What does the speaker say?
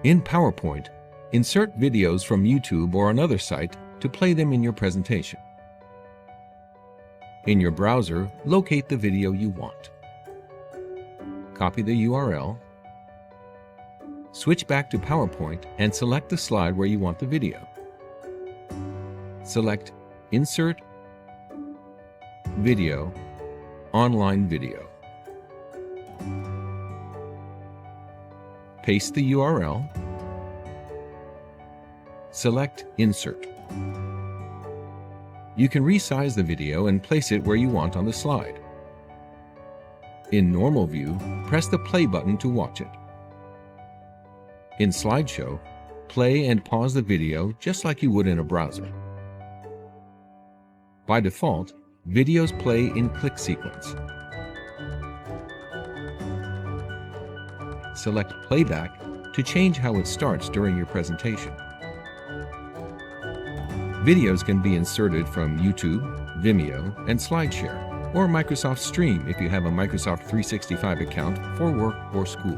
In PowerPoint, insert videos from YouTube or another site to play them in your presentation. In your browser, locate the video you want. Copy the URL, switch back to PowerPoint and select the slide where you want the video. Select Insert, Video, Online Video. Paste the URL. Select Insert. You can resize the video and place it where you want on the slide. In normal view, press the play button to watch it. In slideshow, play and pause the video just like you would in a browser. By default, videos play in click sequence. Select Playback to change how it starts during your presentation. Videos can be inserted from YouTube, Vimeo, and SlideShare, or Microsoft Stream if you have a Microsoft 365 account for work or school.